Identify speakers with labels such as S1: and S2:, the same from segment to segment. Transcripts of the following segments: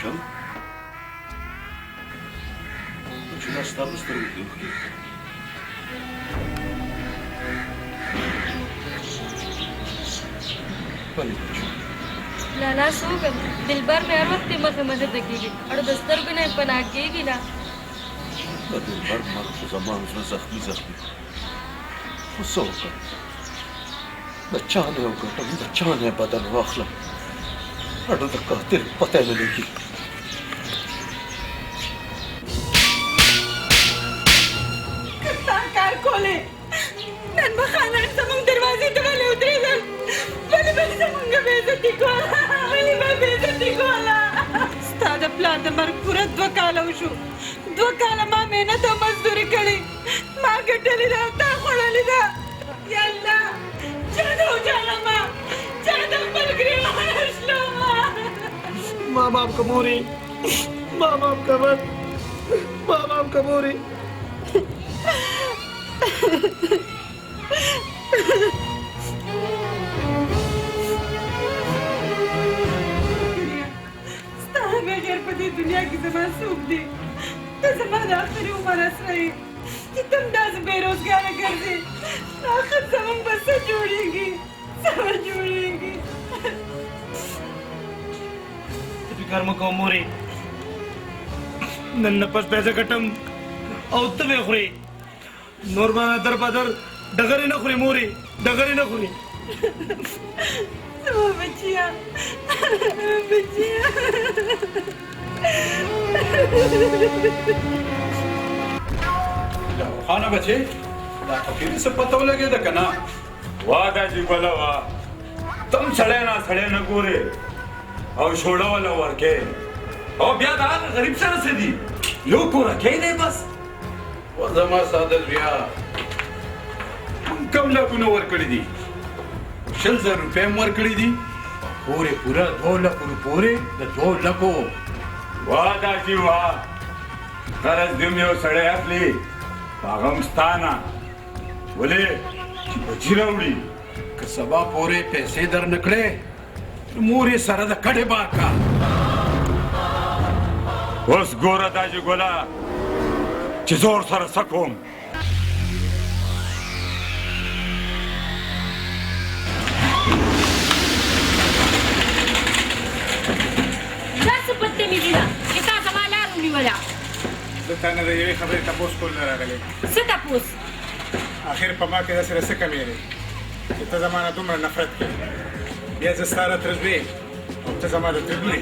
S1: شم چې دا ستا په سترګو کې اوښکې ولې بچو
S2: لالا څه وکړم دلبر مې هر وخت مخې مخې ته کېږي اړو د سترګو نه یې پناه کېږي نه
S1: د دلبر مرګ خو زما زړه زخمي زخمي خو څه وکړم د چا نه یې وګټم د چا نه یې بدن واخلم اړو د قاتل پته یې نه لګي
S3: کار کولی نن به خانان زموږ دروازې ته ولې ودرېدل ولې به زموږ بېعزتي کوله ولې به بېعزتي کوله ستا د پلار د مرګ پوره 2 کاله وشو 2 کاله ما محنت او مزدوري کړې ما ګټلې ده او تا خوړلې ده یا الله چا ده وجالمه چا ده خپل ګرېوان شلومه
S4: माँ बाप का मोरी माँ बाप का बन माँ बाप का मोरी
S3: ستا بغیر په دې دنیا کې زما څوک دی ته زما د آخري عمر اسره یې چې تم داسې بېروزګاره ګرځې آخر زموږ به څه جوړېږي څه به جوړېږي
S4: فکر مه کوه مورې نن نه پس پیسې ګټم او ته به خورې نور به در بدر ډغرې نه خورې مورې ډغرې نه خورې
S3: زما بچیا بچیا
S5: خانه بچې دا فقیري څه پته ولګېده که نه
S6: وا دا جي ګله وا تم سړی نه ګورې او شوړه ولا ورکې او بیا دا غریب سره څه دي یو کورکۍ دی بس
S5: و زما ساده زویا کم لکونه ورکړي دي 100,000 روپۍ هم ورکړي دي پورې پوره 2 لک روپورې د 2 لکو
S6: وا دا جي وا قرض دې یو سړی اخلي هغه هم ستا نه ولې چې بچي راوړي
S5: که سبا پورې پیسې در نه کړې مور یې سره د کډې بار کا
S6: اوس ګوره دا جي ګله چې زور سره څه کوم
S2: دا څه بدتمیزي ده چې تا زما لار ونیوله
S7: زه تا نه د یوې خبرې تپوس کول نه راغلی
S2: څه تپوس
S7: اخر په ما کې داسې څه کمې دی چې ته زما نه دومره نفرت کوې بیا زه ستا را ترزوې او ته زما د ترلورې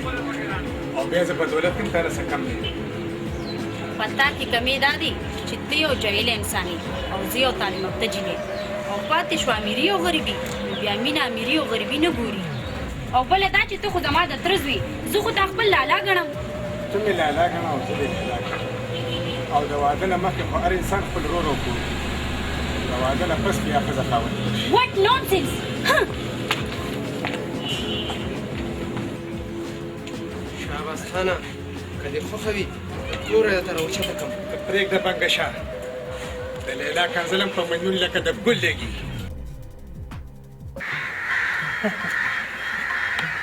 S7: او بیا زه په دولت کې هم تا نه څه کم دی
S8: په تا کې کمی دا دی چې ته یو جاهل انسان یې او زه یو تعلیم یافته جینۍ او پاتې شو امیري او غریبي نو بیا مینه امیري او غریبي نه ګوري
S2: او بله دا چې ته خو زما د تره زوی زه خو تا خپل لالا ګڼم
S7: ته مې لالا ګڼه او زه دې لالا ګڼم او د واده نه مخکې خو هر انسان خپل ورور وګوري د واده نه پس بیا ښځه خاوند
S2: واټ نونسنس
S4: شاباس خانه که دې خوښه وي توره درته راوچته کړم
S7: پرېږده بنګه شاه د لیلا کنځلم په مجنون لکه د ګل لګي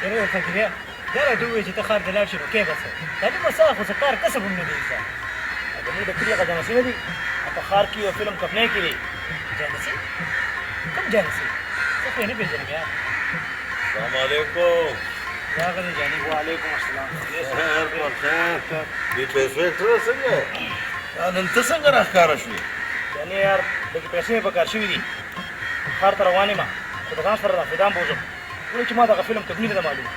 S4: یاره فقیره دا راته ووایې چې ته ښار ته لاړ شې نو کې به څه دا دومره څه خو څه کار کسب هم نه دی ایسه زموږ د کلي هغه جانسي نه دي په ښار کې یو فلم کپنۍ کې دی جانسي کوم جانسي زه خو یې نه پېژنم یار
S1: السلام علیکم
S4: راغلی جاني وعلیکم السلام
S1: دې پیسو ټول څنګه نن ته څنګه راښکاره شوې
S4: جاني یار لږ پیسې مې په کار شوي دي ښار ته روان یم خو د ځان سره رافدان بوځم وایي چې ما دغه فلم تبلیغ نه ده معلومه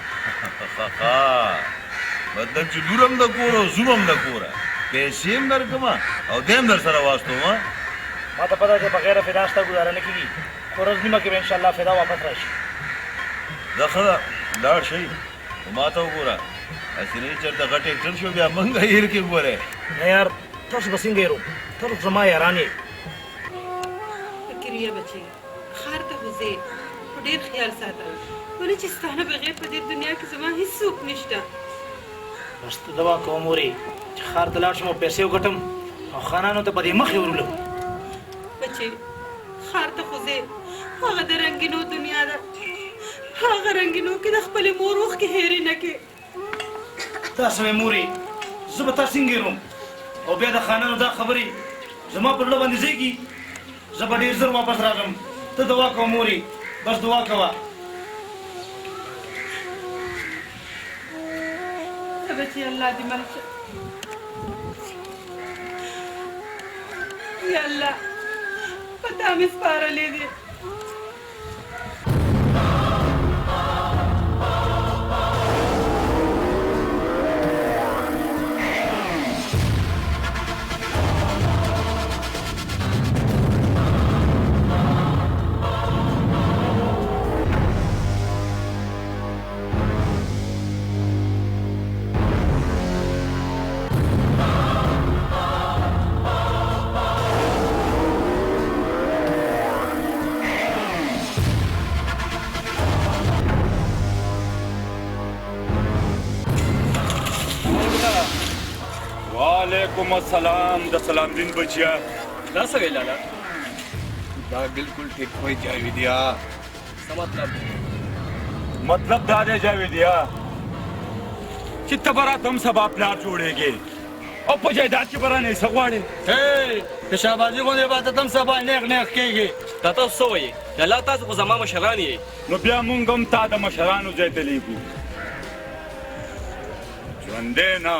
S1: مطلب چې لور هم د کور او زوم هم د کوره پیسې هم درکړم او دی هم در سره واستوم
S4: ما ته پته چې بغیر فدا ستا ګزاره نه کېږي خو ورځ نیمه کې به انشاءالله فدا واپس راشي
S1: دا ښه ده لاړ شئ خو ما ته وګوره هسې نه چېرته غټ اکټر شو بیا موږ هیر کې ګورئ
S4: نه یار تاسو به څنګه یېرو تاسو زما یاران یې
S3: فکریا بچی ښار ته خو ځې خو ډېر خیال ساته ولې چې ستا نه بغیر په دې دنیا کې زما هېڅوک نشته
S4: بس ته دوا کوم مورې چې ښار ته لاړ شم او پیسې وګټم او خانانو ته په دې مخې ورولم
S3: بچې ښار ته خو ځې هغه د رنګینو دنیا ده هغه رنګینو کې د خپلې مور اوښکې هېرې نه کې
S4: تاسو مې مورې زه به تا څنګه هېروم او بیا د خانانو دا خبرې زما پر زړه باندې ځېږي زه به ډېر ژر واپس راغلم ته دعا کوه مورې بس دعا کوه
S3: ته به چې الله دې مل شه یا الله په تا مې سپارلې دي
S6: वालेकुम अस्सलाम द सलाम दिन बचिया
S9: ना सगे लाला
S5: دا بالکل ٹھیک ہوئی جاویدیا
S6: मतलब दादे जावेदिया चित्त बरा तुम सब प्लाट जोड़ेगे और पजायदाद की बरा नहीं सगवाड़े
S9: د شابازي غونډې به تم سبا نیغ نیغ کېږي دا تاسو څه وایي د الله تاسو خو زما مشران یې
S6: نو بیا مونږ هم تا د مشرانو ځای ته لیږو ژوندی نه